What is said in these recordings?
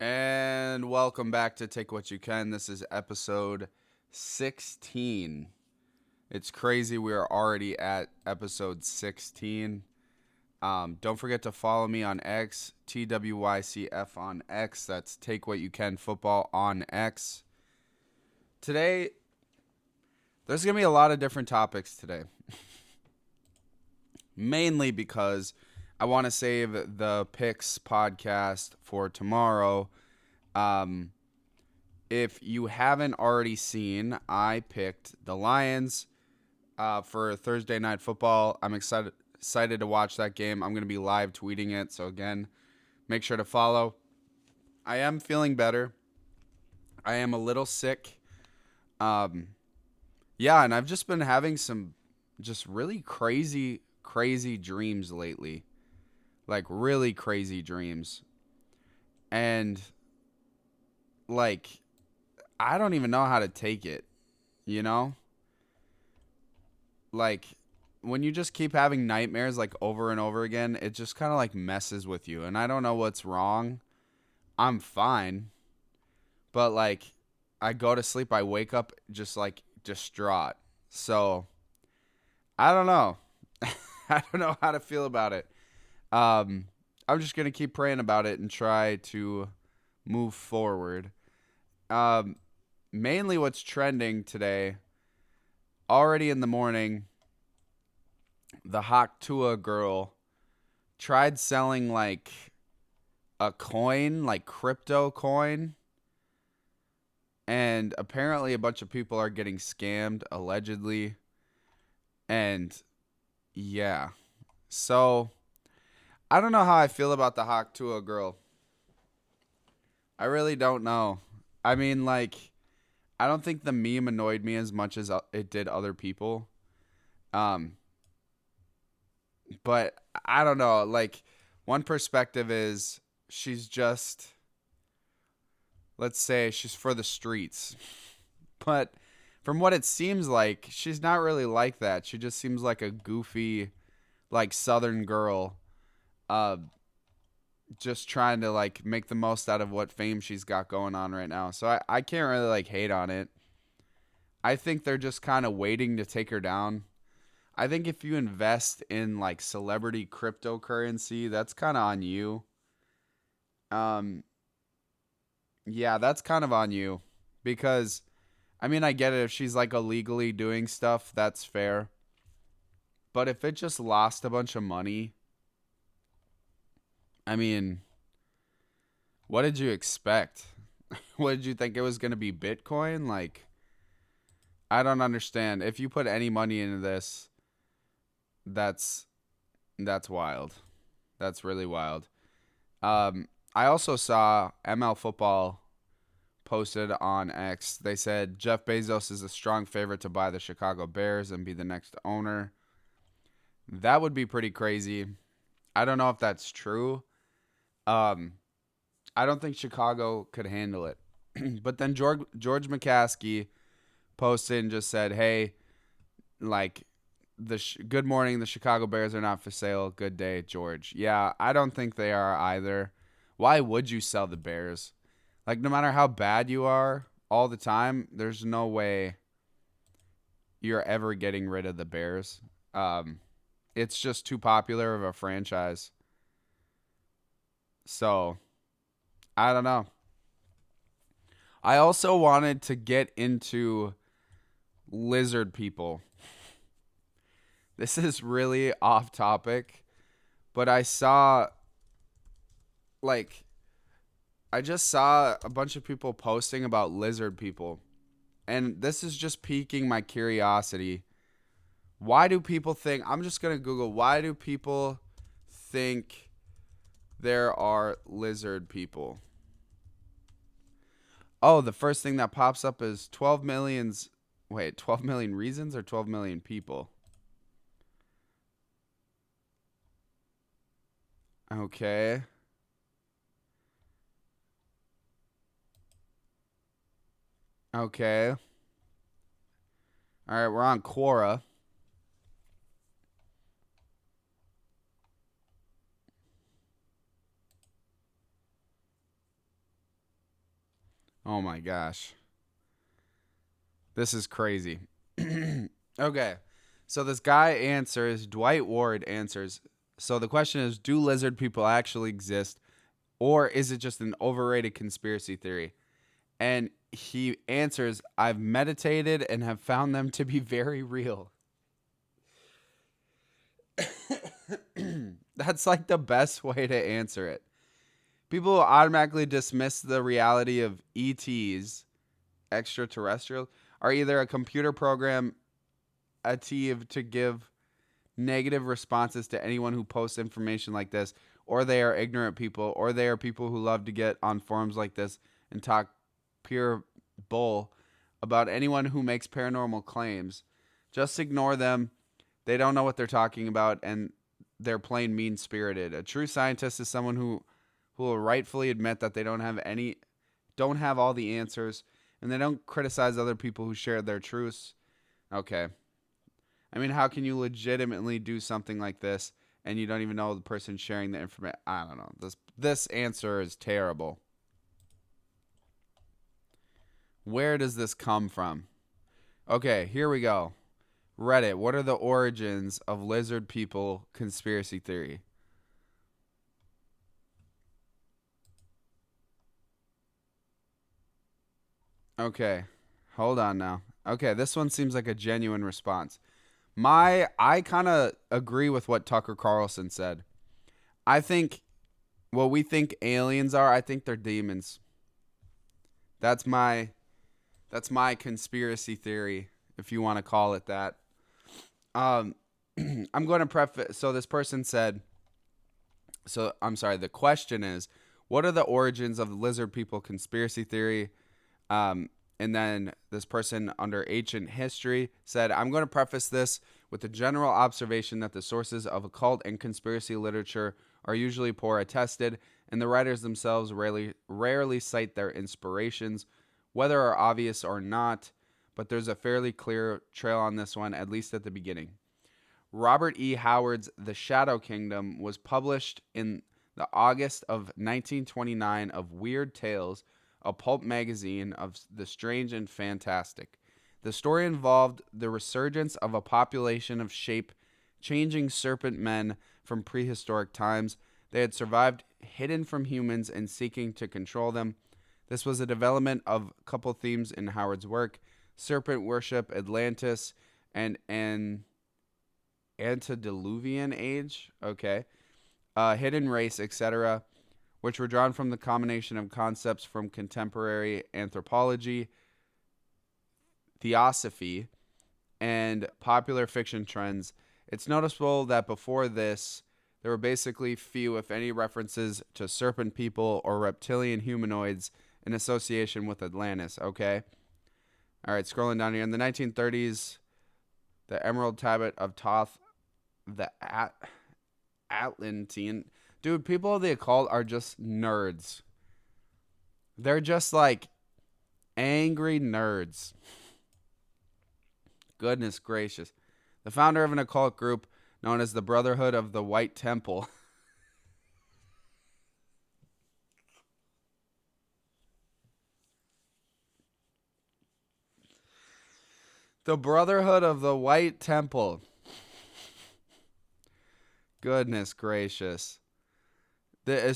And welcome back to Take What You Can. This is episode 16. It's crazy we are already at episode 16. Don't forget to follow me on X, TWYCF on X. That's Take What You Can Football on X. Today, there's going to be a lot of different topics today. Mainly because I want to save the picks podcast for tomorrow. If you haven't already seen, I picked the Lions for Thursday Night Football. I'm excited to watch that game. I'm going to be live tweeting it. So again, make sure to follow. I am feeling better. I am a little sick. Yeah, and I've just been having some just really crazy dreams lately. Like really crazy dreams. And like I don't even know how to take it, you know? Like when you just keep having nightmares like over and over again, it just kind of like messes with you. And I don't know what's wrong. I'm fine, but like I go to sleep, I wake up just like distraught. So, I don't know. I don't know how to feel about it. Um I'm just going to keep praying about it and try to move forward. Um Mainly what's trending today, already in the morning, the Haktua girl tried selling like a coin, like crypto coin, and apparently a bunch of people are getting scammed allegedly. And yeah. So, I don't know how I feel about the Haktua girl. I really don't know. I mean, like I don't think the meme annoyed me as much as it did other people. Um but I don't know. Like one perspective is she's just, let's say she's for the streets. But from what it seems like, she's not really like that. She just seems like a goofy, like Southern girl, uh, just trying to like make the most out of what fame she's got going on right now. So I can't really like hate on it. I think they're just kind of waiting to take her down. I think if you invest in like celebrity cryptocurrency, that's kind of on you. Um, yeah, that's kind of on you because I mean, I get it. If she's like illegally doing stuff, that's fair. But if it just lost a bunch of money, I mean, what did you expect? What did you think it was going to be Bitcoin? Like, I don't understand. If you put any money into this, that's that's wild. That's really wild. I also saw ML Football posted on X. They said Jeff Bezos is a strong favorite to buy the Chicago Bears and be the next owner. That would be pretty crazy. I don't know if that's true. Um, I don't think Chicago could handle it. But then George McCaskey posted and just said, "Hey, like good morning. The Chicago Bears are not for sale. Good day, George." Yeah, I don't think they are either. Why would you sell the Bears? Like no matter how bad you are all the time, there's no way you're ever getting rid of the Bears. Um, it's just too popular of a franchise. So I don't know. I also wanted to get into lizard people. This is really off topic, but like I just saw a bunch of people posting about lizard people. And this is just piquing my curiosity. Why do people think, I'm just going to Google, why do people think there are lizard people? Oh, the first thing that pops up is 12 million reasons or 12 million people? Okay. Okay. All right, we're on Quora. Oh my gosh. This is crazy. Okay. So this guy answers, Dwight Ward answers. So the question is, do lizard people actually exist, or is it just an overrated conspiracy theory? And he answers, I've meditated and have found them to be very real. That's like the best way to answer it. People will automatically dismiss the reality of ETs, extraterrestrial, are either a computer program achieved to give negative responses to anyone who posts information like this, or they are ignorant people, or they are people who love to get on forums like this and talk pure bull about anyone who makes paranormal claims. Just ignore them. They don't know what they're talking about, and they're plain mean spirited. A true scientist is someone who will rightfully admit that they don't have all the answers, and they don't criticize other people who share their truths. Okay. I mean, how can you legitimately do something like this and you don't even know the person sharing the information? I don't know. This answer is terrible. Where does this come from? Okay, here we go. Reddit. What are the origins of lizard people conspiracy theory? Okay. Hold on now. Okay, this one seems like a genuine response. I kind of agree with what Tucker Carlson said. I think what we think aliens are, I think they're demons. That's my that's my conspiracy theory, if you want to call it that. Um I'm going to preface, so this person said, so I'm sorry, the question is, what are the origins of the lizard people conspiracy theory? And then this person under ancient history said, I'm going to preface this with the general observation that the sources of occult and conspiracy literature are usually poor attested, and the writers themselves rarely cite their inspirations, whether are obvious or not, but there's a fairly clear trail on this one, at least at the beginning. Robert E. Howard's The Shadow Kingdom was published in the August of 1929 of Weird Tales, a pulp magazine of the strange and fantastic. The story involved the resurgence of a population of shape-changing serpent men from prehistoric times. They had survived hidden from humans and seeking to control them. This was a development of a couple themes in Howard's work: serpent worship, Atlantis, and an antediluvian age, okay, hidden race, etc., which were drawn from the combination of concepts from contemporary anthropology, theosophy, and popular fiction trends. It's noticeable that before this, there were basically few, if any, references to serpent people or reptilian humanoids in association with Atlantis, okay? All right, scrolling down here. In the 1930s, the Emerald Tablet of Thoth, the Atlantean. Dude, people of the occult are just nerds. They're just like angry nerds. Goodness gracious. The founder of an occult group known as the Brotherhood of the White Temple. The Brotherhood of the White Temple. Goodness gracious. The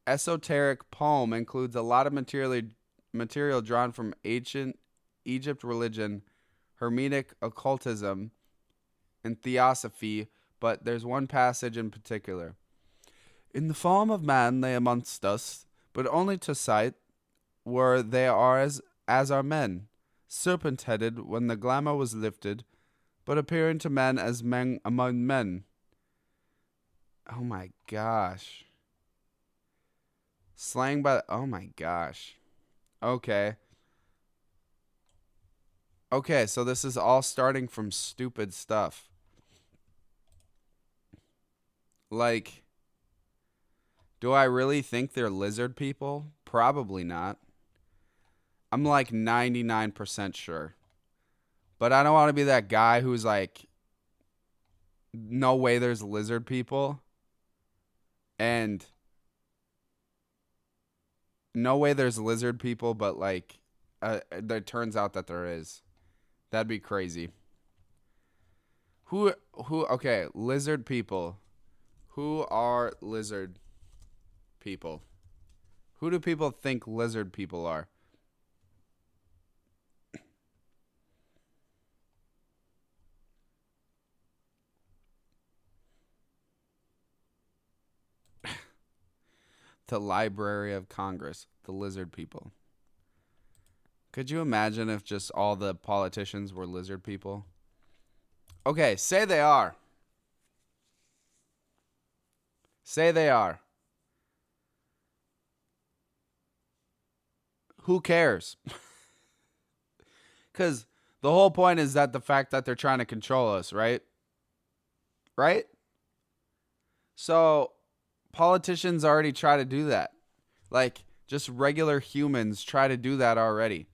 esoteric poem includes a lot of material drawn from ancient Egypt religion, Hermetic occultism, and theosophy, but there's one passage in particular. In the form of man they amongst us, but only to sight, where they are as are men, serpent-headed when the glamour was lifted, but appearing to men as men among men. Oh my gosh. Slang by... Oh my gosh. Okay. Okay, so this is all starting from stupid stuff. Like, do I really think they're lizard people? Probably not. I'm like 99% sure. But I don't want to be that guy who's like, no way there's lizard people. And No way there's lizard people, but like, it turns out that there is. That'd be crazy. Who, okay, lizard people. Who are lizard people? Who do people think lizard people are? The Library of Congress, the lizard people. Could you imagine if just all the politicians were lizard people? Okay, say they are. Say they are. Who cares? Because the whole point is that the fact that they're trying to control us, right? Right? So politicians already try to do that. Like, just regular humans try to do that already.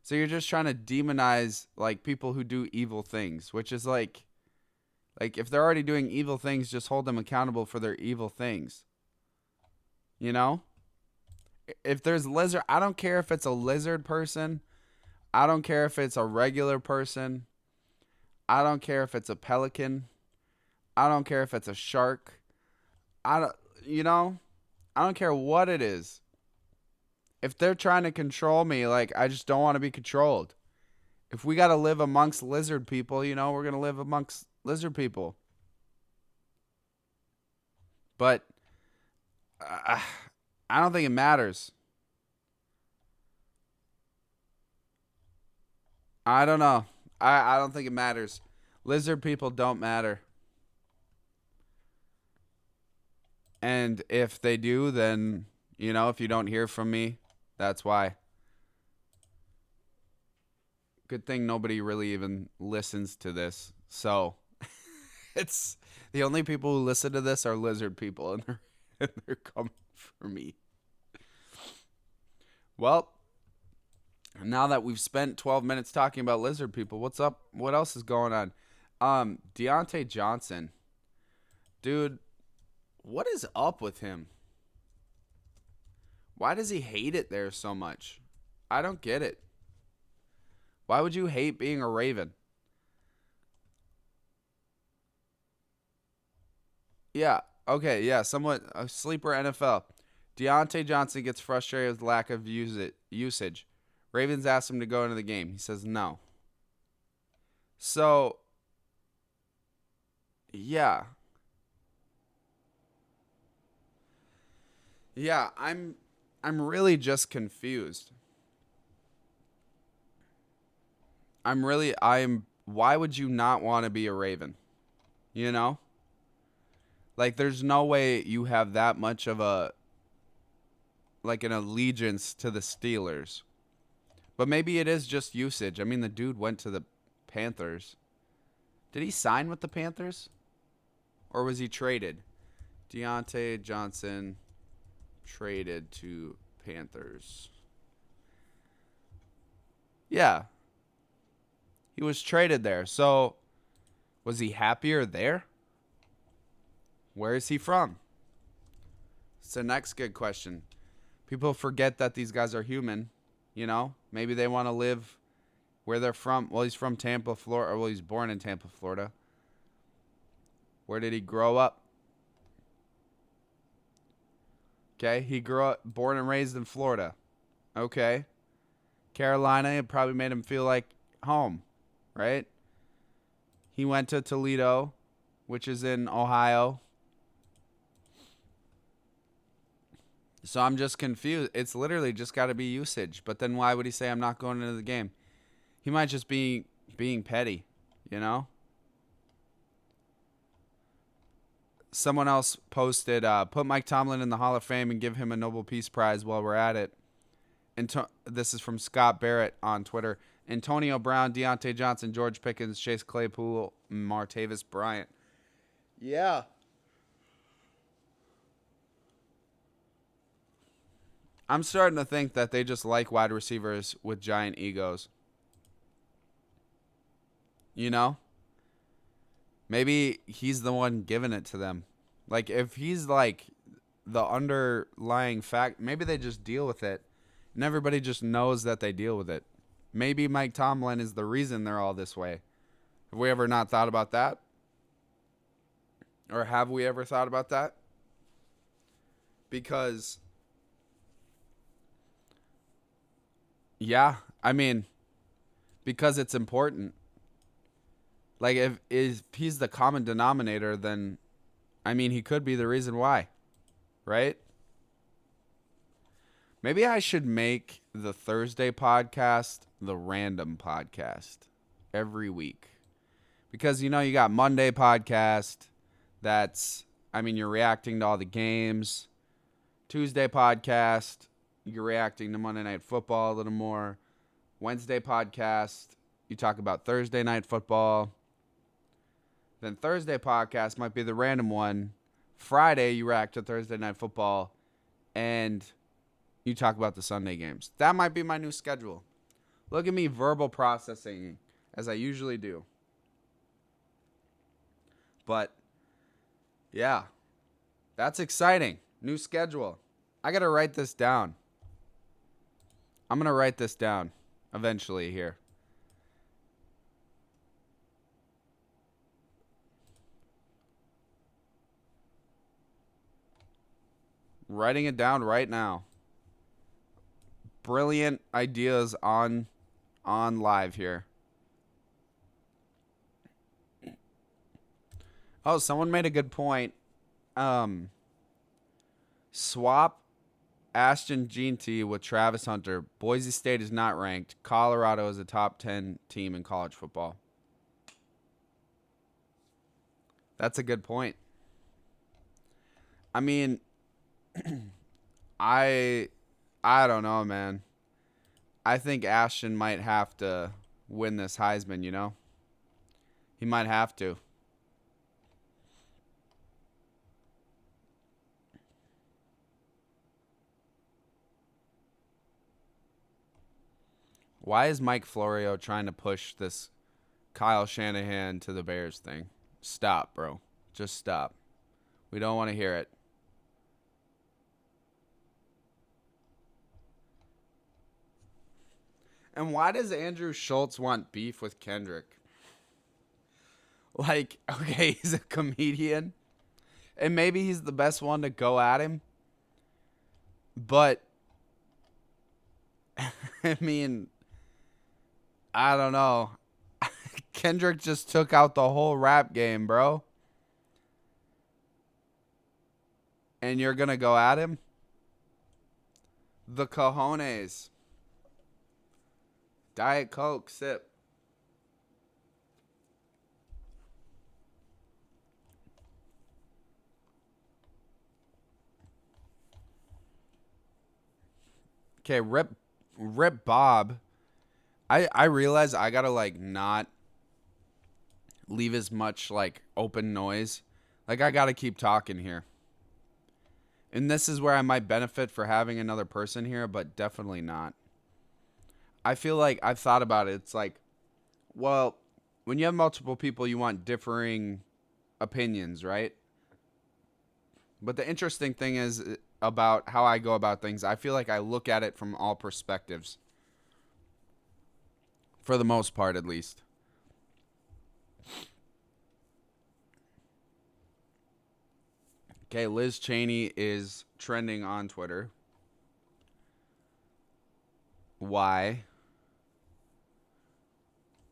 So you're just trying to demonize like people who do evil things, which is like if they're already doing evil things, just hold them accountable for their evil things. You know? If there's lizard, I don't care if it's a lizard person. I don't care if it's a regular person. I don't care if it's a pelican. I don't care if it's a shark. I don't, you know, I don't care what it is. If they're trying to control me, like I just don't want to be controlled. If we got to live amongst lizard people, we're going to live amongst lizard people. But uh, I don't think it matters. I don't know. I don't think it matters. Lizard people don't matter. And if they do, then, if you don't hear from me, that's why. Good thing nobody really even listens to this. So, it's the only people who listen to this are lizard people, and they're coming for me. Well, now that we've spent 12 minutes talking about lizard people, what's up? What else is going on? Deontay Johnson. Dude, what is up with him? Why does he hate it there so much? I don't get it. Why would you hate being a Raven? Yeah. Okay. Yeah. Somewhat a sleeper NFL. Deontay Johnson gets frustrated with lack of usage. Ravens ask him to go into the game. He says no. So, yeah. Yeah, I'm really just confused. I'm why would you not want to be a Raven? You know? Like there's no way you have that much of a like an allegiance to the Steelers. But maybe it is just usage. I mean, the dude went to the Panthers. Did he sign with the Panthers? Or was he traded? Deontay Johnson traded to Panthers. Yeah. He was traded there. So, was he happier there? Where is he from? It's the next good question. People forget that these guys are human. Maybe they want to live where they're from. Well, he's from Tampa, Florida. Well, he's born in Tampa, Florida. Where did he grow up? Okay, he grew up, born and raised in Florida. Okay. Carolina, it probably made him feel like home, right? He went to Toledo, which is in Ohio. So I'm just confused. It's literally just got to be usage. But then why would he say I'm not going into the game? He might just be being petty, you know? Someone else posted, put Mike Tomlin in the Hall of Fame and give him a Nobel Peace Prize while we're at it. This is from Scott Barrett on Twitter. Antonio Brown, Deontay Johnson, George Pickens, Chase Claypool, Martavis Bryant. Yeah. I'm starting to think that they just like wide receivers with giant egos. You know? Maybe he's the one giving it to them. Like, if he's like the underlying fact. Maybe they just deal with it, and everybody just knows that they deal with it. Maybe Mike Tomlin is the reason they're all this way. Have we ever not thought about that? Or have we ever thought about that? Because, yeah, I mean, because it's important. Like, if he's the common denominator, then, I mean, he could be the reason why, right? Maybe I should make the Thursday podcast the random podcast every week. Because, you got Monday podcast. That's, I mean, you're reacting to all the games. Tuesday podcast, you're reacting to Monday Night Football a little more. Wednesday podcast, you talk about Thursday Night Football. Then Thursday podcast might be the random one. Friday, you react to Thursday Night Football. And you talk about the Sunday games. That might be my new schedule. Look at me verbal processing as I usually do. But, yeah, that's exciting. New schedule. I got to write this down. I'm going to write this down eventually here. Writing it down right now. Brilliant ideas on live here. Oh, someone made a good point. Swap Ashton Jeanty with Travis Hunter. Boise State is not ranked. Colorado is a top 10 team in college football. That's a good point. I mean, I don't know, man. I think Ashton might have to win this Heisman, He might have to. Why is Mike Florio trying to push this Kyle Shanahan to the Bears thing? Stop, bro. Just stop. We don't want to hear it. And why does Andrew Schultz want beef with Kendrick? Like, okay, he's a comedian. And maybe he's the best one to go at him. But, I mean, I don't know. Kendrick just took out the whole rap game, bro. And you're going to go at him? The cojones. Diet Coke, sip. Okay, rip Bob. I realize I gotta not leave as much open noise. I gotta keep talking here. And this is where I might benefit for having another person here, but definitely not. I feel like I've thought about it. It's well, when you have multiple people, you want differing opinions, right? But the interesting thing is about how I go about things. I feel like I look at it from all perspectives. For the most part, at least. Okay, Liz Cheney is trending on Twitter. Why?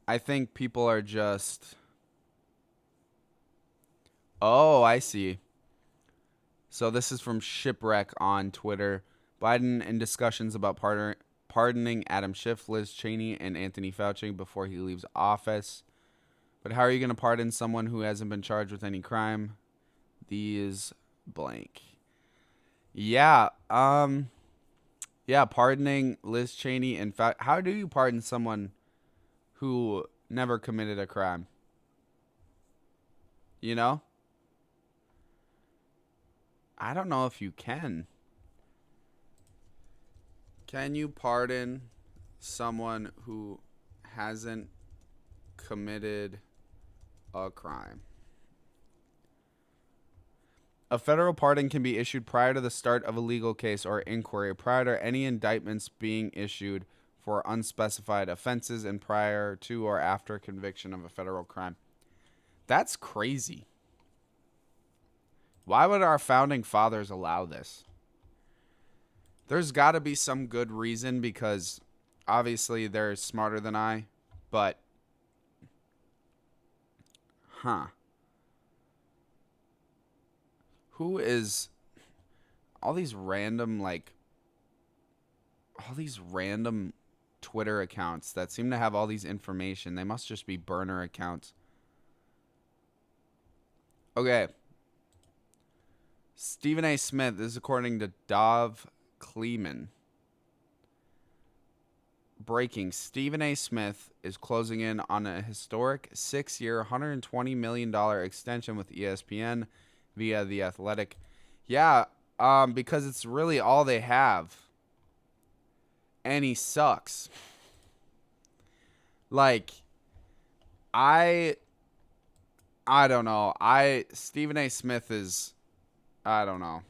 I think people are just... Oh, I see. So this is from Shipwreck on Twitter. Biden in discussions about pardoning Adam Schiff, Liz Cheney, and Anthony Fauci before he leaves office. But how are you going to pardon someone who hasn't been charged with any crime? These blank. Yeah, pardoning Liz Cheney and how do you pardon someone who never committed a crime? I don't know if you can. Can you pardon someone who hasn't committed a crime? A federal pardon can be issued prior to the start of a legal case or inquiry, prior to any indictments being issued for unspecified offenses, and prior to or after conviction of a federal crime. That's crazy. Why would our founding fathers allow this? There's got to be some good reason, because obviously they're smarter than I, but who is all these random Twitter accounts that seem to have all these information? They must just be burner accounts. Okay. Stephen A. Smith, this is according to Dov Kleeman. Breaking: Stephen A. Smith is closing in on a historic 6-year, $120 million extension with ESPN via The Athletic. Yeah, because it's really all they have. And he sucks. Like, I don't know. Stephen A. Smith is, I don't know.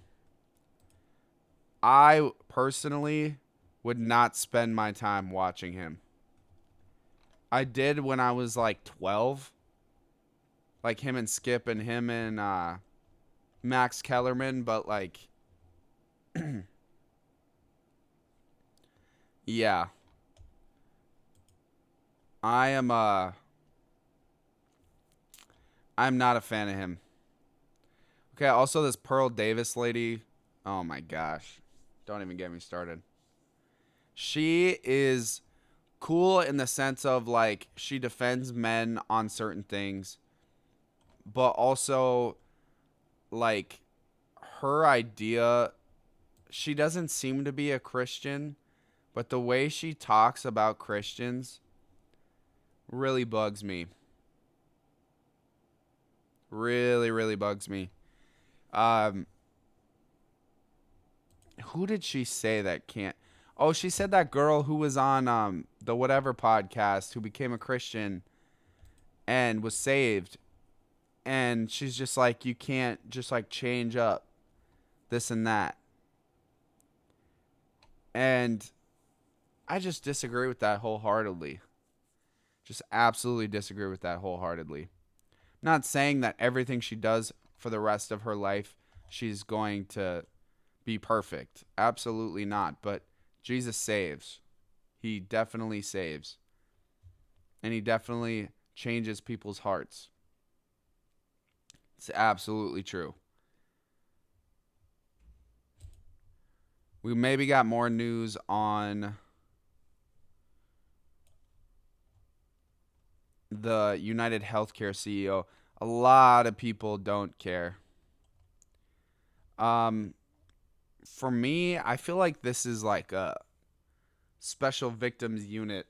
I personally would not spend my time watching him. I did when I was like 12. Like him and Skip and him and Max Kellerman, but like yeah. I'm not a fan of him. Okay, also this Pearl Davis lady. Oh my gosh. Don't even get me started. She is cool in the sense of like she defends men on certain things, but also like her idea, she doesn't seem to be a Christian, but the way she talks about Christians really bugs me. Really, really bugs me. Who did she say that can't? Oh, she said that girl who was on the whatever podcast who became a Christian and was saved. And she's just like, you can't just like change up this and that. And I just disagree with that wholeheartedly. Just absolutely disagree with that wholeheartedly. I'm not saying that everything she does for the rest of her life, she's going to be perfect. Absolutely not. But Jesus saves. He definitely saves. And he definitely changes people's hearts. It's absolutely true. We maybe got more news on the United Healthcare CEO. A lot of people don't care. For me, I feel like this is like a special victims unit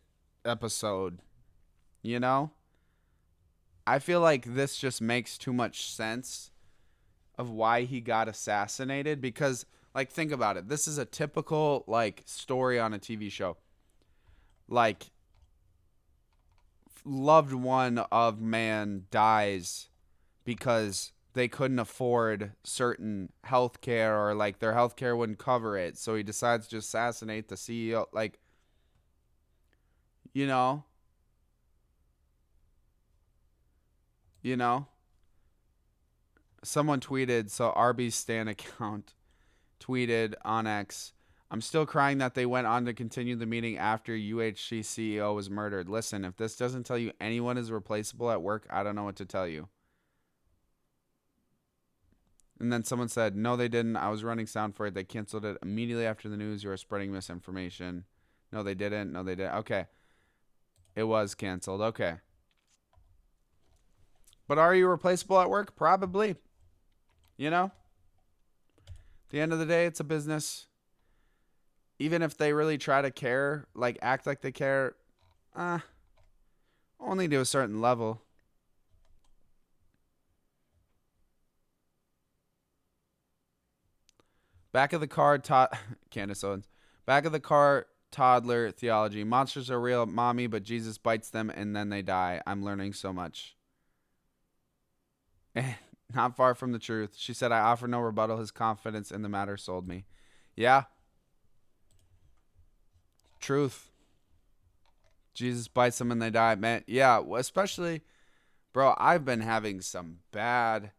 episode. You know? I feel like this just makes too much sense of why he got assassinated, because like think about it. This is a typical like story on a TV show. Like loved one of man dies because they couldn't afford certain health care, or like their health care wouldn't cover it. So he decides to assassinate the CEO. Like, you know, someone tweeted, so Arby's Stan account tweeted on X, I'm still crying that they went on to continue the meeting after UHC CEO was murdered. Listen, if this doesn't tell you anyone is replaceable at work, I don't know what to tell you. And then someone said, no, they didn't. I was running sound for it. They canceled it immediately after the news. You are spreading misinformation. No, they didn't. No, they didn't. Okay. It was canceled. Okay. But are you replaceable at work? Probably. You know? At the end of the day, it's a business. Even if they really try to care, like act like they care, only to a certain level. Back of the car, Candace Owens. Back of the car, toddler theology. Monsters are real, mommy, but Jesus bites them and then they die. I'm learning so much. Not far from the truth. She said, I offer no rebuttal. His confidence in the matter sold me. Yeah, truth. Jesus bites them and they die. Man, yeah, especially, bro, I've been having some bad,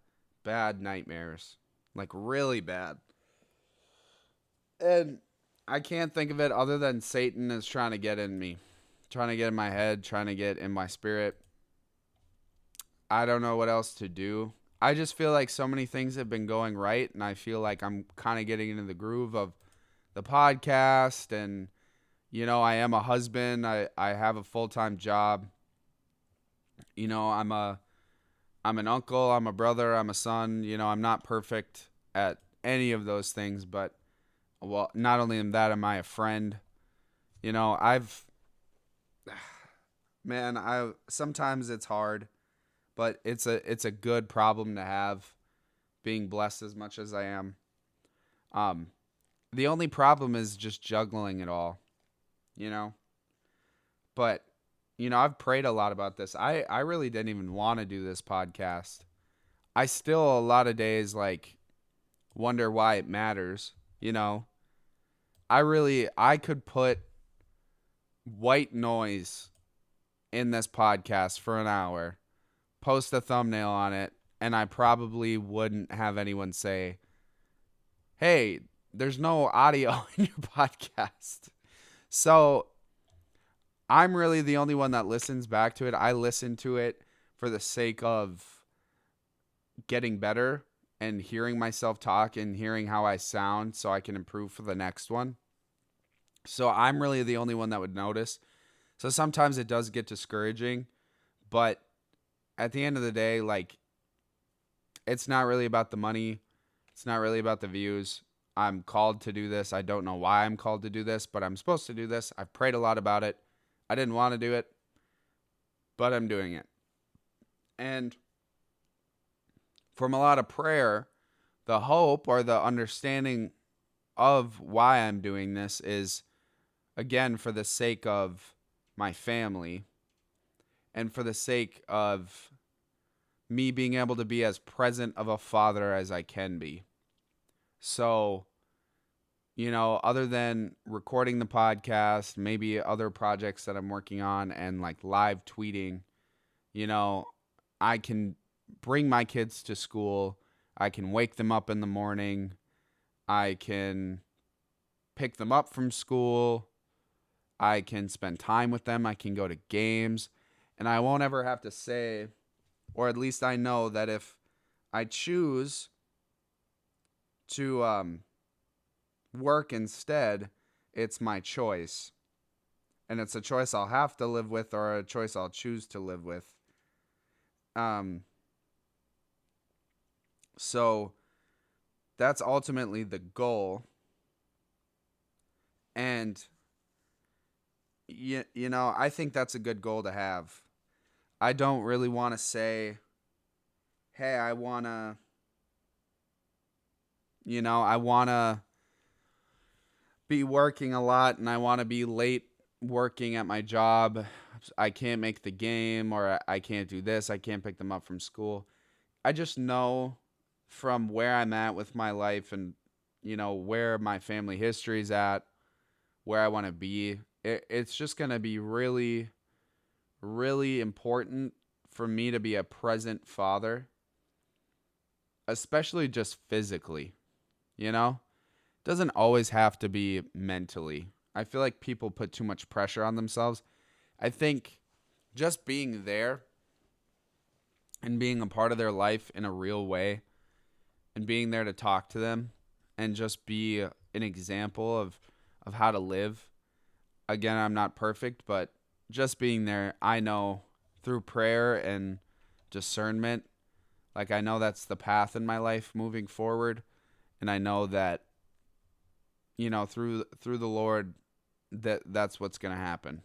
bad nightmares. Like, really bad. And I can't think of it other than Satan is trying to get in me, trying to get in my head, trying to get in my spirit. I don't know what else to do. I just feel like so many things have been going right, and I feel like I'm kind of getting into the groove of the podcast. And I am a husband. I have a full-time job. I'm an uncle, I'm a brother, I'm a son. I'm not perfect at any of those things, but well, not only am that, am I a friend. I've man, I sometimes it's hard, but it's a good problem to have, being blessed as much as I am. Um the only problem is just juggling it all, you know? But I've prayed a lot about this. I really didn't even want to do this podcast. I still a lot of days like wonder why it matters, you know. I could put white noise in this podcast for an hour, post a thumbnail on it, and I probably wouldn't have anyone say, "Hey, there's no audio in your podcast." So, I'm really the only one that listens back to it. I listen to it for the sake of getting better and hearing myself talk and hearing how I sound so I can improve for the next one. So I'm really the only one that would notice. So sometimes it does get discouraging, but at the end of the day, like, it's not really about the money. It's not really about the views. I'm called to do this. I don't know why I'm called to do this, but I'm supposed to do this. I've prayed a lot about it. I didn't want to do it, but I'm doing it. And from a lot of prayer, the hope or the understanding of why I'm doing this is, again, for the sake of my family and for the sake of me being able to be as present of a father as I can be. So, other than recording the podcast, maybe other projects that I'm working on and like live tweeting, I can bring my kids to school. I can wake them up in the morning. I can pick them up from school. I can spend time with them. I can go to games. And I won't ever have to say, or at least I know that if I choose to work instead, it's my choice. And it's a choice I'll have to live with or a choice I'll choose to live with. So that's ultimately the goal. And I think that's a good goal to have. I don't really want to say, hey, I want to be working a lot and I want to be late working at my job. I can't make the game, or I can't do this. I can't pick them up from school. I just know from where I'm at with my life and, where my family history's at, where I want to be. It's just going to be really, really important for me to be a present father, especially just physically, Doesn't always have to be mentally. I feel like people put too much pressure on themselves. I think just being there and being a part of their life in a real way and being there to talk to them and just be an example of how to live. Again, I'm not perfect, but just being there, I know through prayer and discernment, like I know that's the path in my life moving forward. And I know that, through the Lord, that's what's going to happen.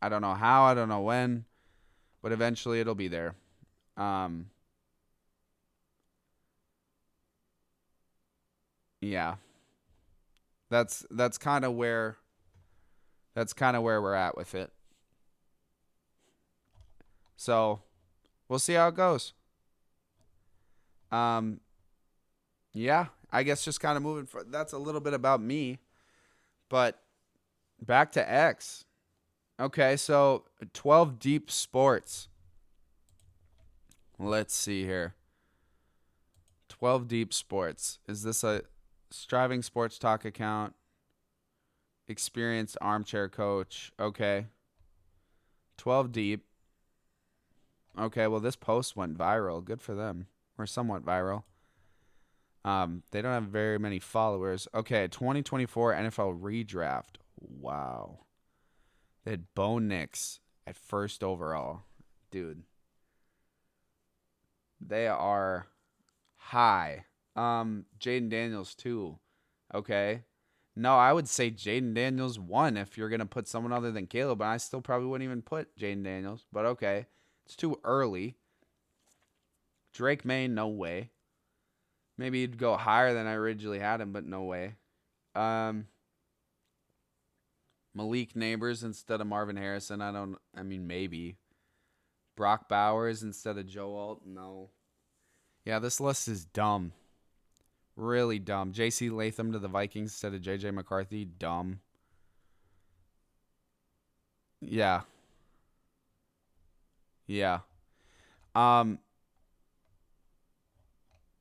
I don't know how, I don't know when, but eventually it'll be there. Yeah. That's kind of where we're at with it. So, we'll see how it goes. Um, yeah, I guess just kind of moving for that's a little bit about me, but back to X. Okay, so 12 Deep Sports. Let's see here. 12 Deep Sports. Is this a Striving Sports Talk account? Experienced armchair coach. Okay. 12 Deep. Okay, well, this post went viral. Good for them. Or somewhat viral. They don't have very many followers. Okay, 2024 NFL redraft. Wow. They had Bo Nix at first overall. Dude. They are high. Jaden Daniels too. Okay. No, I would say Jaden Daniels 1 if you're gonna put someone other than Caleb, and I still probably wouldn't even put Jaden Daniels. But okay. It's too early. Drake May, no way. Maybe he'd go higher than I originally had him, but no way. Um Malik Neighbors instead of Marvin Harrison. I mean maybe. Brock Bowers instead of Joe Alt. No. Yeah, this list is dumb. Really dumb. J.C. Latham to the Vikings instead of J.J. McCarthy. Dumb. Yeah. Yeah. Um.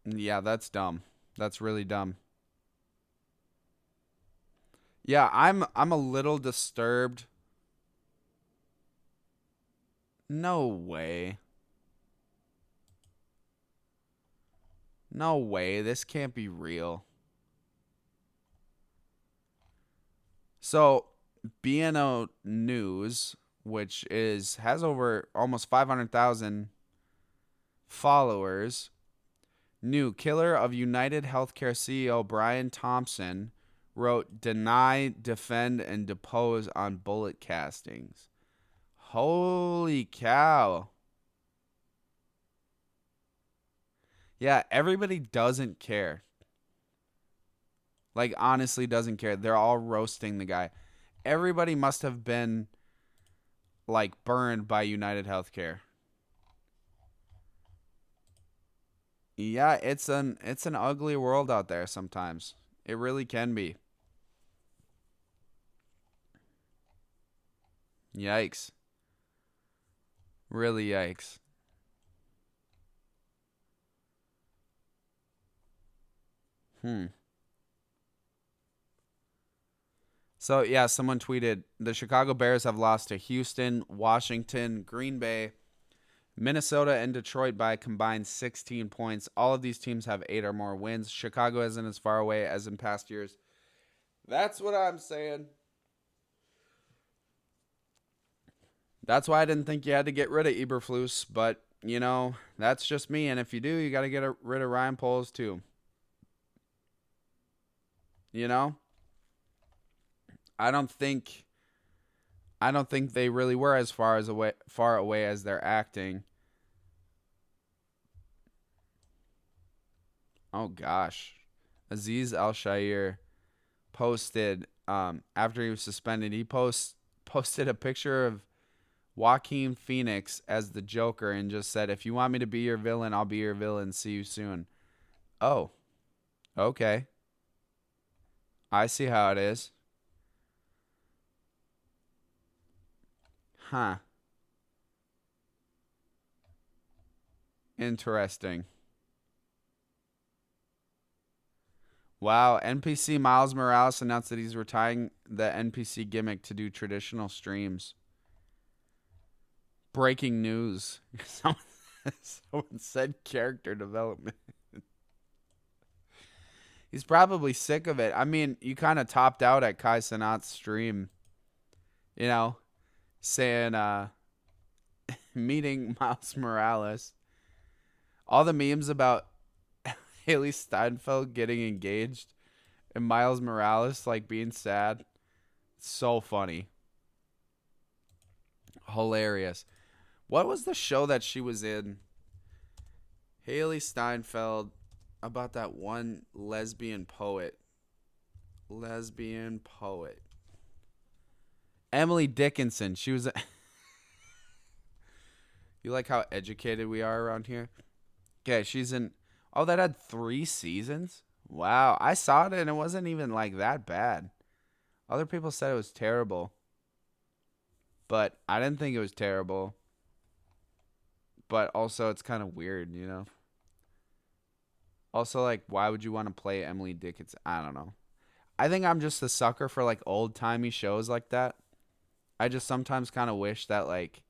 Yeah, that's dumb. That's really dumb. Yeah, I'm a little disturbed. No way. No way. This can't be real. So, BNO News, which is has over almost 500,000 followers, new killer of United Healthcare CEO Brian Thompson wrote deny, defend, and depose on bullet castings. Holy cow. Yeah, everybody doesn't care. Like, honestly, doesn't care. They're all roasting the guy. Everybody must have been, like, burned by United Healthcare. Yeah, it's an ugly world out there sometimes. It really can be. Yikes. Really yikes. Hmm. So, yeah, someone tweeted the Chicago Bears have lost to Houston, Washington, Green Bay, Minnesota, and Detroit by a combined 16 points. All of these teams have 8 or more wins. Chicago isn't as far away as in past years. That's what I'm saying. That's why I didn't think you had to get rid of Eberflus, but, that's just me. And if you do, you got to get rid of Ryan Poles, too. You know? I don't think I don't think they really were as far away as they're acting. Oh gosh. Aziz Al Shair posted after he was suspended, posted a picture of Joaquin Phoenix as the Joker and just said, "If you want me to be your villain, I'll be your villain. See you soon." Oh, okay. I see how it is. Huh. Interesting. Wow, NPC Miles Morales announced that he's retiring the NPC gimmick to do traditional streams. Breaking news. Someone said character development. He's probably sick of it. I mean, you kind of topped out at Kai Cenat's stream, you know, saying meeting Miles Morales. All the memes about Haley Steinfeld getting engaged and Miles Morales like being sad. So funny. Hilarious. What was the show that she was in? Haley Steinfeld about that one lesbian poet. Lesbian poet. Emily Dickinson. She was. You like how educated we are around here? Okay, she's in. Oh, that had 3 seasons? Wow. I saw it and it wasn't even like that bad. Other people said it was terrible, but I didn't think it was terrible. But also, it's kind of weird, you know? Also, like, why would you want to play Emily Dickinson? I don't know. I think I'm just a sucker for, like, old timey shows like that. I just sometimes kind of wish that, like,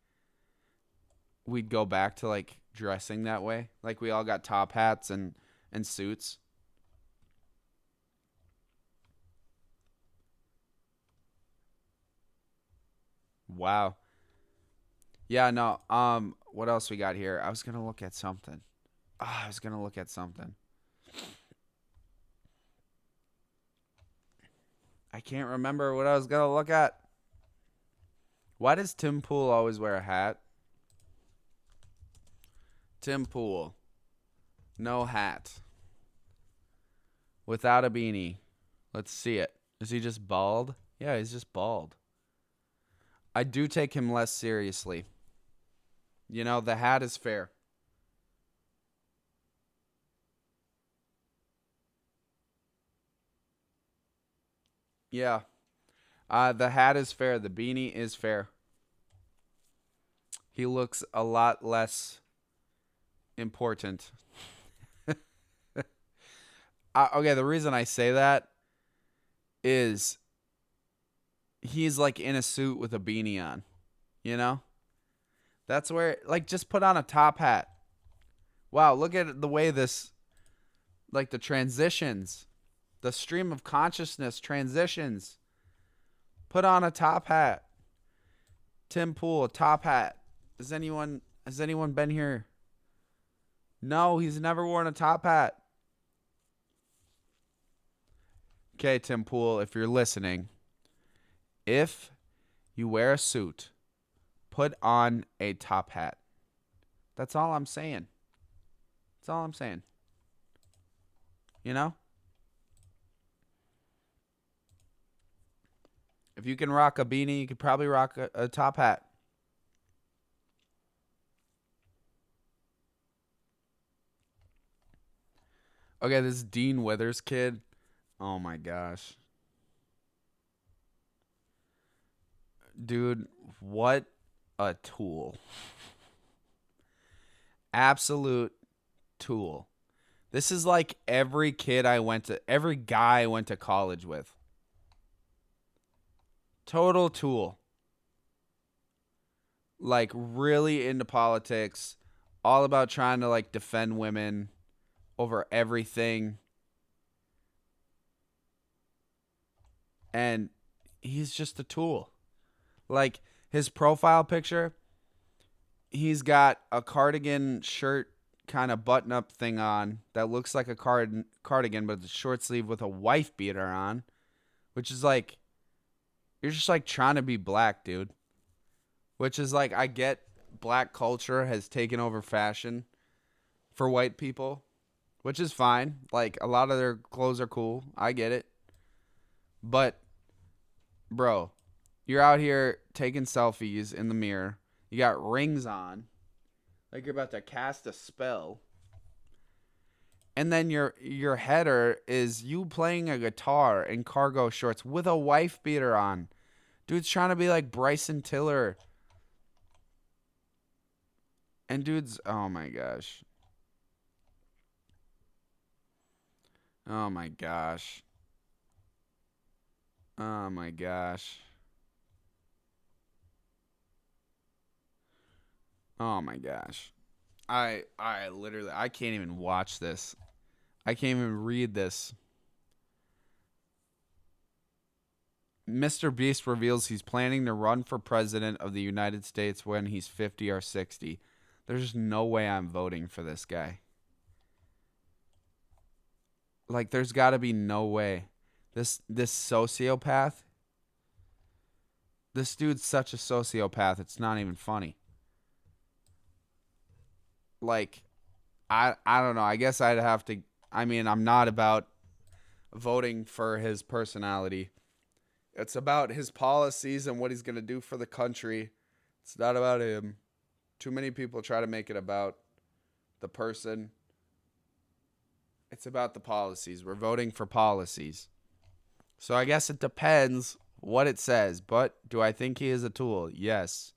we'd go back to, like, dressing that way. Like, we all got top hats and suits. Wow. Yeah, no. What else we got here? I was gonna look at something. I was gonna look at something. I can't remember what I was gonna look at. Why does Tim Pool always wear a hat? Tim Pool, no hat, without a beanie. Let's see it. Is he just bald? Yeah, he's just bald. I do take him less seriously. You know, the hat is fair. Yeah. The hat is fair. The beanie is fair. He looks a lot less important. Okay, the reason I say that is he's like in a suit with a beanie on, you know? That's where, like, just put on a top hat. Wow, look at the way this, like, the transitions, the stream of consciousness transitions. Put on a top hat. Tim Pool, top hat. Has anyone been here? No, he's never worn a top hat. Okay, Tim Pool, if you're listening, if you wear a suit, put on a top hat. That's all I'm saying. That's all I'm saying. You know? If you can rock a beanie, you could probably rock a top hat. Okay, this Dean Withers kid. Oh my gosh. Dude, what a tool. Absolute tool. This is like every guy I went to college with. Total tool. Like, really into politics, all about trying to, like, defend women over everything. And he's just a tool. Like, his profile picture, he's got a cardigan shirt kind of button up thing on that looks like a cardigan, but it's a short sleeve with a wife beater on, which is like, you're just like trying to be black, dude. Which is like, I get black culture has taken over fashion for white people, which is fine. Like, a lot of their clothes are cool. I get it. But, bro, you're out here taking selfies in the mirror. You got rings on, like you're about to cast a spell. And then your header is you playing a guitar in cargo shorts with a wife beater on. Dude's trying to be like Bryson Tiller. And dude's, oh my gosh. Oh my gosh. Oh my gosh. Oh my gosh. I literally I can't even watch this. I can't even read this. Mr. Beast reveals he's planning to run for president of the United States when he's 50 or 60. There's no way I'm voting for this guy. Like, there's got to be no way. This sociopath. This dude's such a sociopath. It's not even funny. Like, I don't know. I guess I'd have to. I mean, I'm not about voting for his personality. It's about his policies and what he's going to do for the country. It's not about him. Too many people try to make it about the person. It's about the policies. We're voting for policies. So I guess it depends what it says. But do I think he is a tool? Yes.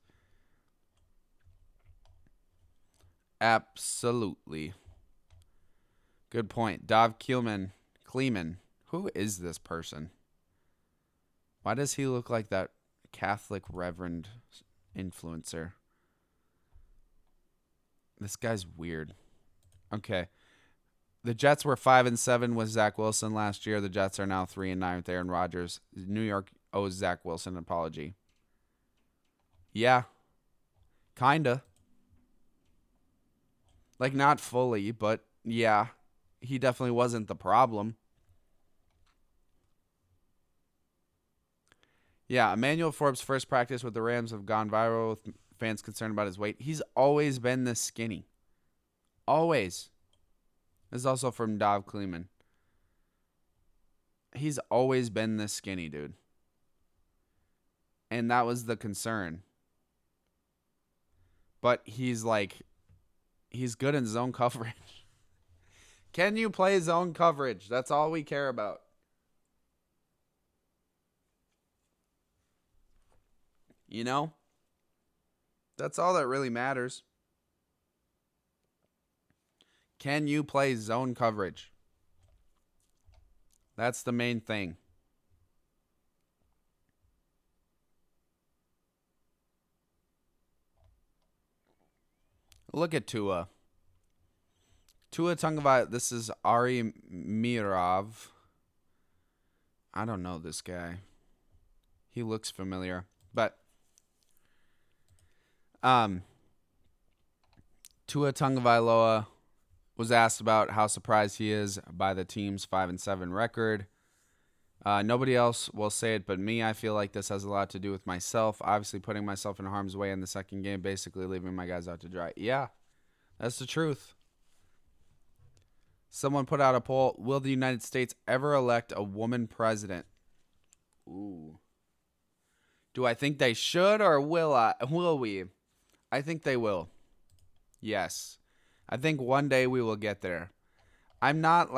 Absolutely. Good point. Dov Kleeman. Who is this person? Why does he look like that Catholic reverend influencer? This guy's weird. Okay. The Jets were 5-7 with Zach Wilson last year. The Jets are now 3-9 with Aaron Rodgers. New York owes Zach Wilson an apology. Yeah. Kinda. Like, not fully, but yeah. He definitely wasn't the problem. Yeah, Emmanuel Forbes' first practice with the Rams have gone viral with fans concerned about his weight. He's always been this skinny. Always. This is also from Dov Kleeman. He's always been this skinny, dude. And that was the concern. But he's good in zone coverage. Can you play zone coverage? That's all we care about. You know? That's all that really matters. Can you play zone coverage? That's the main thing. Look at Tua. Tua Tagovailoa. This is Ari Mirov. I don't know this guy. He looks familiar. But Tua Tagovailoa was asked about how surprised he is by the team's 5-7 record. Nobody else will say it but me. I feel like this has a lot to do with myself. Obviously putting myself in harm's way in the second game, basically leaving my guys out to dry. Yeah, that's the truth. Someone put out a poll. Will the United States ever elect a woman president? Ooh. Do I think they should or will we? I think they will. Yes. I think one day we will get there. I'm not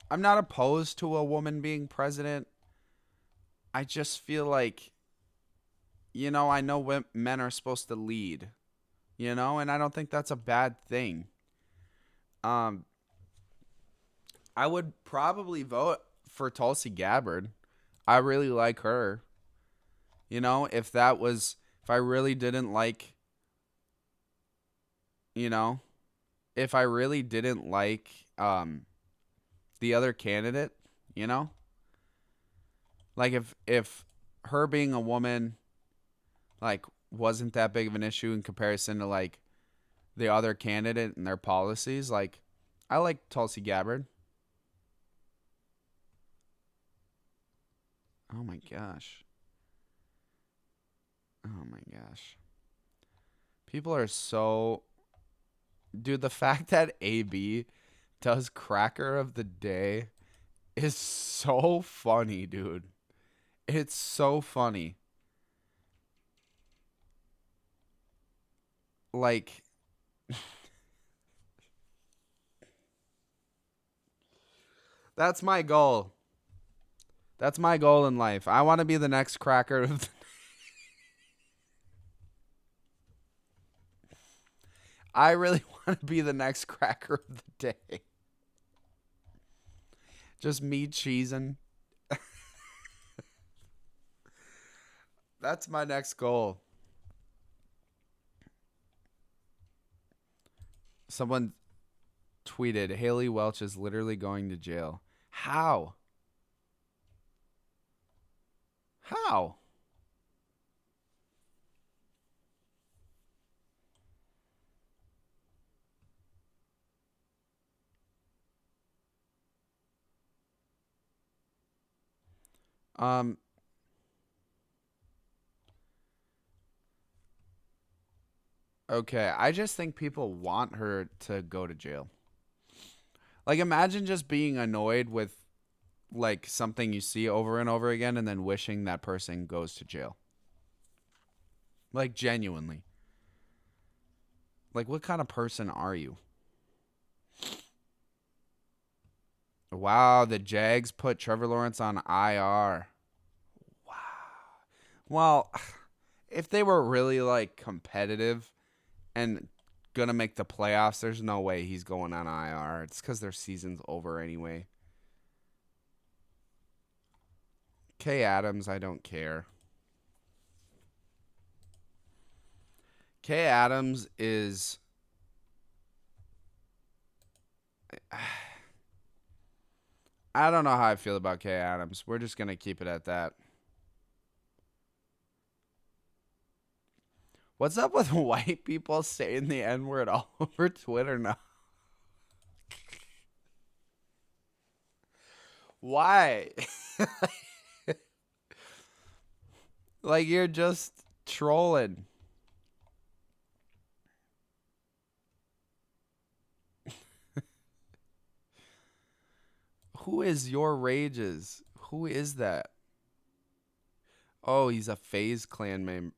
opposed to a woman being president. I just feel like, I know men are supposed to lead, and I don't think that's a bad thing. I would probably vote for Tulsi Gabbard. I really like her. If I really didn't like, if I really didn't like the other candidate, like if her being a woman wasn't that big of an issue in comparison to the other candidate and their policies, I like Tulsi Gabbard. Oh my gosh. Oh my gosh. People are so... Dude, the fact that AB does Cracker of the Day is so funny, dude. It's so funny. That's my goal. That's my goal in life. I want to be the next Cracker of the I really want to be the next Cracker of the Day. Just me cheesing. That's my next goal. Someone tweeted, Haley Welch is literally going to jail. How? How? Okay, I just think people want her to go to jail. Imagine just being annoyed with something you see over and over again and then wishing that person goes to jail. Genuinely. What kind of person are you? Wow, the Jags put Trevor Lawrence on IR. Wow. Well, if they were really like competitive and gonna make the playoffs, there's no way he's going on IR. It's because their season's over anyway. Kay Adams, I don't care. Kay Adams is. I don't know how I feel about Kay Adams. We're just gonna keep it at that. What's up with white people saying the N word all over Twitter now? Why? Like you're just trolling. Who is your rages? Who is that? Oh, he's a FaZe Clan member.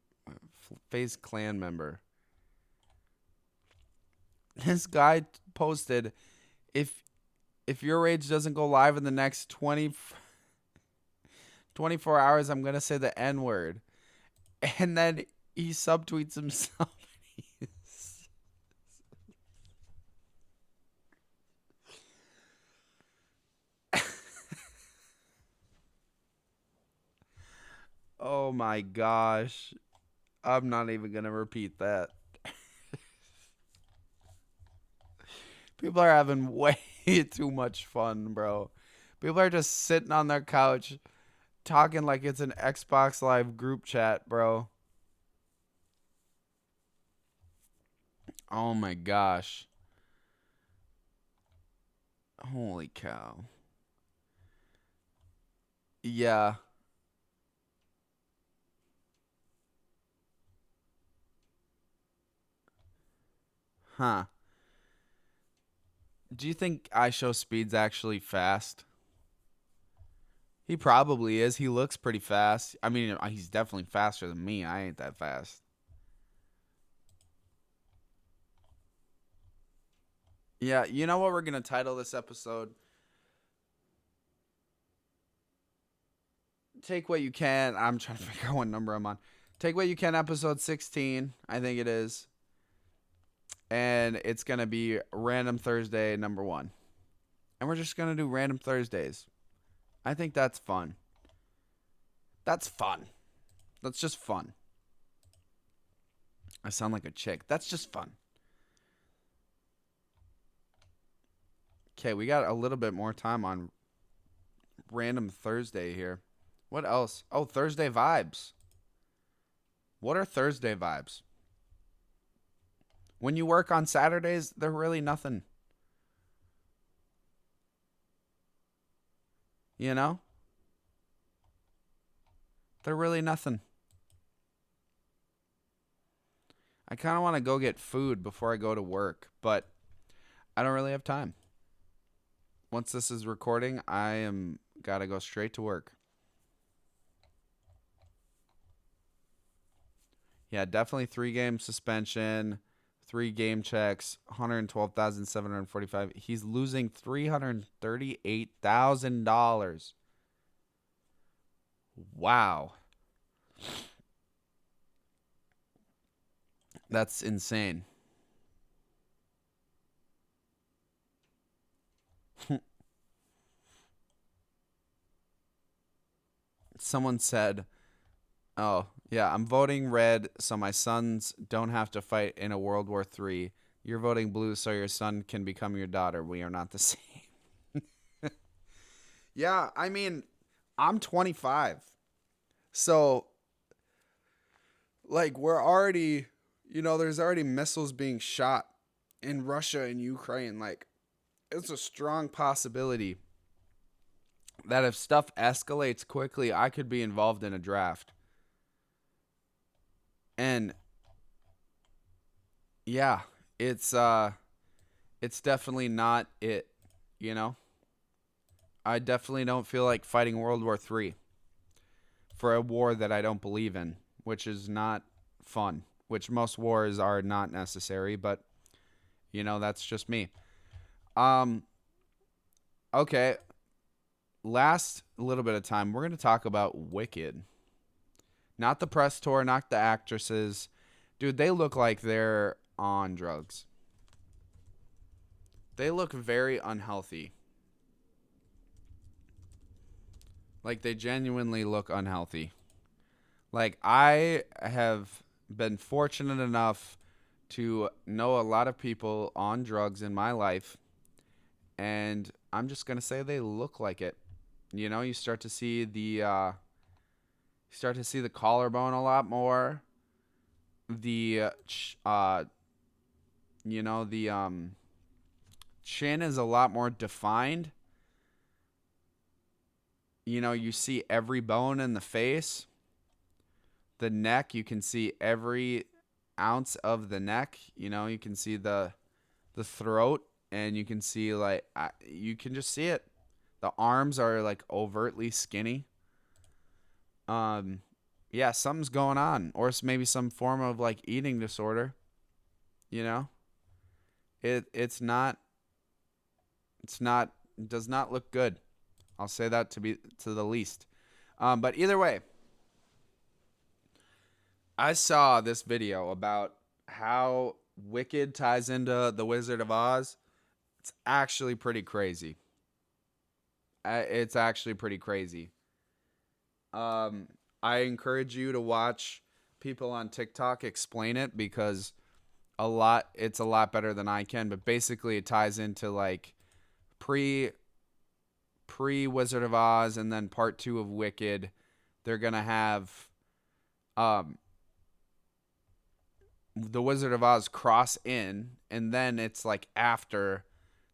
This guy posted if your rage doesn't go live in the next 24 hours, I'm going to say the N word. And then he subtweets himself. Oh my gosh. I'm not even going to repeat that. People are having way too much fun, bro. People are just sitting on their couch talking like it's an Xbox Live group chat, bro. Oh my gosh. Holy cow. Yeah. Huh. Do you think IShowSpeed's actually fast? He probably is. He looks pretty fast. I mean, he's definitely faster than me. I ain't that fast. Yeah, you know what we're going to title this episode? Take What You Can. I'm trying to figure out what number I'm on. Take What You Can, episode 16. I think it is. And it's going to be Random Thursday number 1. And we're just going to do Random Thursdays. I think that's fun. That's fun. That's just fun. I sound like a chick. That's just fun. Okay, we got a little bit more time on Random Thursday here. What else? Oh, Thursday vibes. What are Thursday vibes? When you work on Saturdays, they're really nothing. You know? They're really nothing. I kind of want to go get food before I go to work, but I don't really have time. Once this is recording, I am got to go straight to work. Yeah, definitely 3-game suspension, 3 game checks, 112,745. He's losing $338,000. Wow. That's insane. Someone said, "Oh, yeah, I'm voting red so my sons don't have to fight in a World War III. You're voting blue so your son can become your daughter. We are not the same." Yeah, I mean, I'm 25. So, like, we're already, there's already missiles being shot in Russia and Ukraine. Like, it's a strong possibility that if stuff escalates quickly, I could be involved in a draft. And yeah, it's definitely not it, you know? I definitely don't feel like fighting World War III for a war that I don't believe in, which is not fun, which most wars are not necessary, but that's just me. Um Okay, last little bit of time, we're going to talk about Wicked. Not the press tour, not the actresses. Dude, they look like they're on drugs. They look very unhealthy. Like they genuinely look unhealthy. Like I have been fortunate enough to know a lot of people on drugs in my life, and I'm just going to say they look like it. You know, you start to see the collarbone a lot more. The the chin is a lot more defined. You know, you see every bone in the face. The neck, you can see every ounce of the neck. You know, you can see the throat, and you can see like you can just see it. The arms are like overtly skinny. Um, yeah, something's going on, or it's maybe some form of like eating disorder. You know, it's not it does not look good. I'll say that to the least. But either way, I saw this video about how Wicked ties into the Wizard of Oz. It's actually pretty crazy. It's actually pretty crazy. Um, I encourage you to watch people on TikTok explain it because it's a lot better than I can. But basically, it ties into like pre pre Wizard of Oz and then part two of Wicked. They're gonna have um the Wizard of Oz cross in, and then it's like after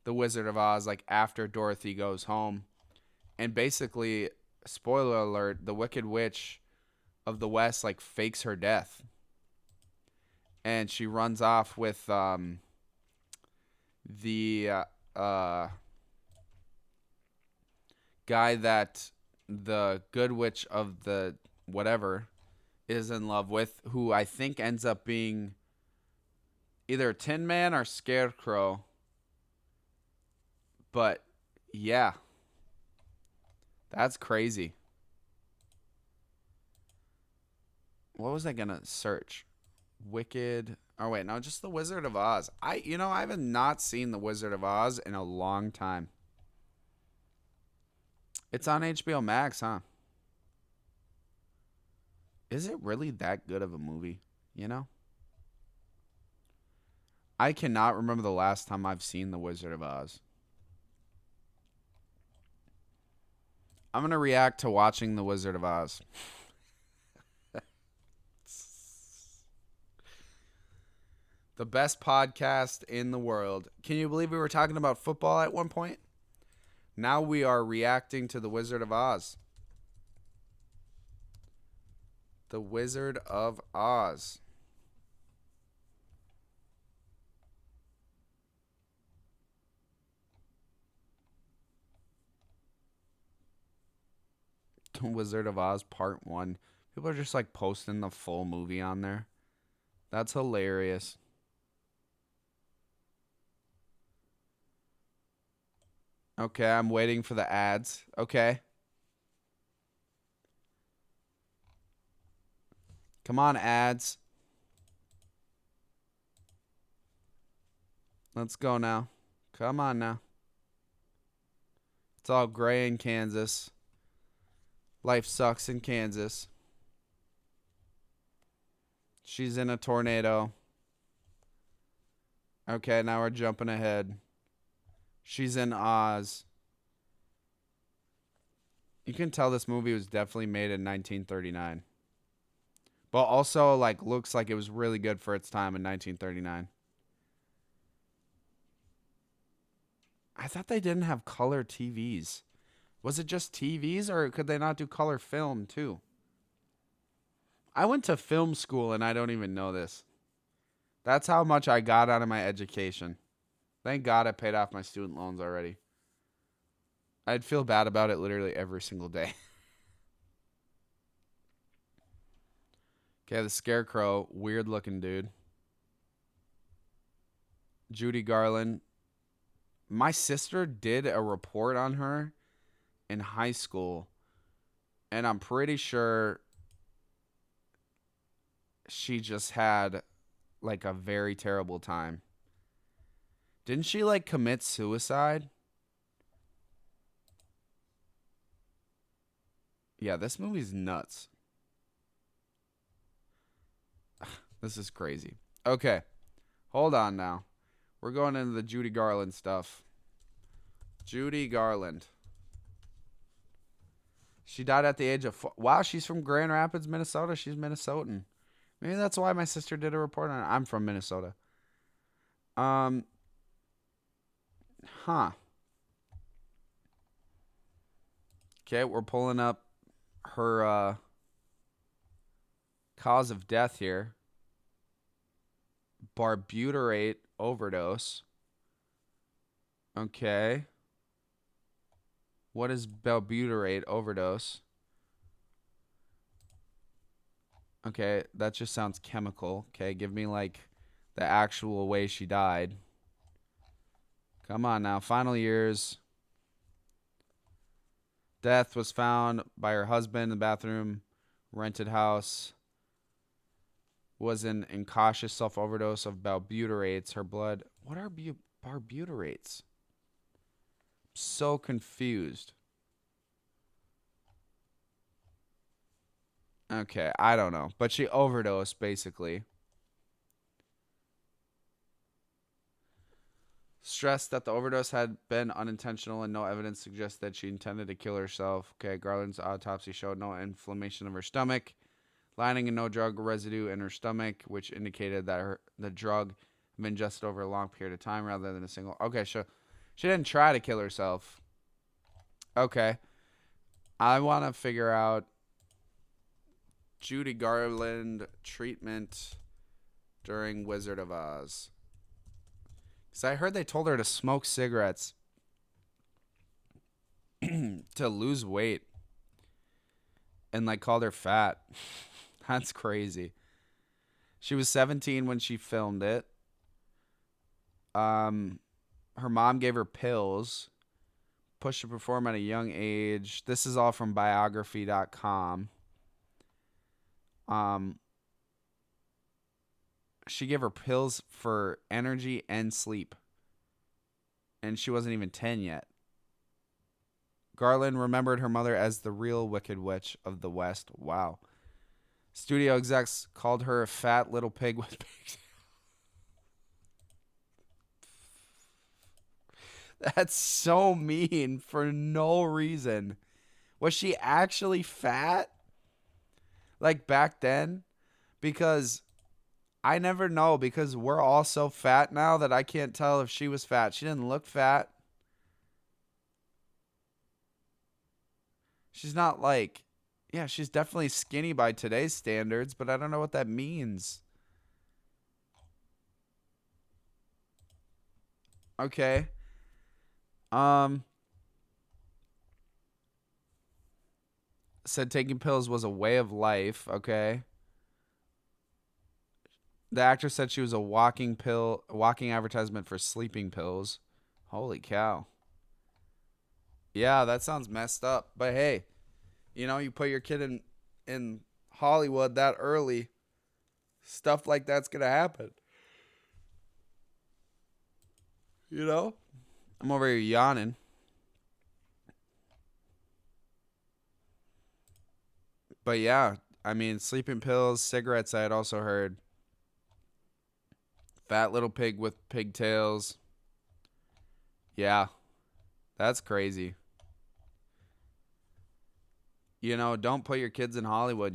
the Wizard of Oz, like after Dorothy goes home, and basically, spoiler alert: the Wicked Witch of the West like fakes her death, and she runs off with the guy that the Good Witch of the whatever is in love with, who I think ends up being either Tin Man or Scarecrow. But yeah, that's crazy. What was I gonna search? Wicked. Oh wait, no, just the Wizard of Oz. I have not seen the Wizard of Oz in a long time. It's on HBO Max, huh? Is it really that good of a movie? You know, I cannot remember the last time I've seen the Wizard of Oz. I'm gonna react to watching the Wizard of Oz. The best podcast in the world. Can you believe we were talking about football at one point? Now we are reacting to The Wizard of Oz. The Wizard of Oz. The Wizard of Oz Part 1. People are just like posting the full movie on there. That's hilarious. Okay, I'm waiting for the ads. Okay. Come on, ads. Let's go now. Come on now. It's all gray in Kansas. Life sucks in Kansas. She's in a tornado. Okay, now we're jumping ahead. She's in Oz. You can tell this movie was definitely made in 1939. But also like looks like it was really good for its time in 1939. I thought they didn't have color TVs. Was it just TVs or could they not do color film too? I went to film school and I don't even know this. That's how much I got out of my education. Thank God I paid off my student loans already. I'd feel bad about it literally every single day. Okay, the Scarecrow, weird looking dude. Judy Garland. My sister did a report on her in high school, and I'm pretty sure she just had like a very terrible time. Didn't she like commit suicide? Yeah, this movie's nuts. This is crazy. Okay, hold on now. We're going into the Judy Garland stuff. Judy Garland. She died at the age of wow. She's from Grand Rapids, Minnesota. She's Minnesotan. Maybe that's why my sister did a report on it. I'm from Minnesota. Um, huh. Okay, we're pulling up her cause of death here. Barbuterate overdose. Okay. What is barbuterate overdose? Okay, that just sounds chemical. Okay, give me like the actual way she died. Come on now. Final years. Death was found by her husband in the bathroom. Rented house. Was an incautious self overdose of barbiturates. Her blood. What are barbiturates? So confused. Okay, I don't know. But she overdosed, basically. Stressed that the overdose had been unintentional and no evidence suggests that she intended to kill herself. Okay, Garland's autopsy showed no inflammation of her stomach, lining and no drug residue in her stomach, which indicated that the drug had been ingested over a long period of time rather than a single. Okay, so she didn't try to kill herself. Okay. I want to figure out Judy Garland treatment during Wizard of Oz. Because I heard they told her to smoke cigarettes to lose weight and like called her fat. That's crazy. She was 17 when she filmed it. Her mom gave her pills, pushed to perform at a young age. This is all from biography.com. She gave her pills for energy and sleep. And she wasn't even 10 yet. Garland remembered her mother as the real Wicked Witch of the West. Wow. Studio execs called her a fat little pig with pigtails. That's so mean for no reason. Was she actually fat? Like back then? Because I never know, because we're all so fat now that I can't tell if she was fat. She didn't look fat. She's not like, yeah, she's definitely skinny by today's standards, but I don't know what that means. Okay. Um, said taking pills was a way of life. Okay. The actress said she was a walking advertisement for sleeping pills. Holy cow. Yeah, that sounds messed up. But hey, you put your kid in Hollywood that early, stuff like that's gonna happen. You know? I'm over here yawning. But yeah, I mean, sleeping pills, cigarettes, I had also heard. Fat little pig with pigtails. Yeah, that's crazy. Don't put your kids in Hollywood.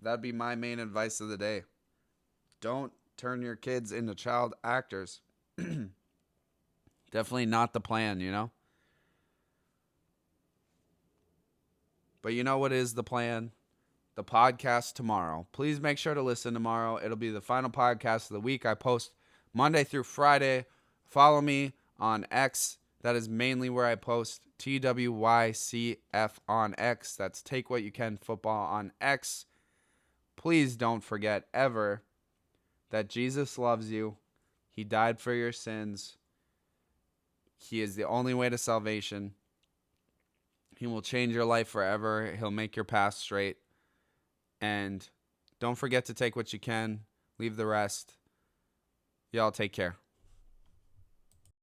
That'd be my main advice of the day. Don't turn your kids into child actors. Definitely not the plan. But you know what is the plan? The podcast tomorrow. Please make sure to listen tomorrow. It'll be the final podcast of the week. I post Monday through Friday. Follow me on X. That is mainly where I post TWYCF on X. That's Take What You Can Football on X. Please don't forget ever that Jesus loves you. He died for your sins. He is the only way to salvation. He will change your life forever. He'll make your path straight. And don't forget to take what you can, leave the rest. Y'all take care.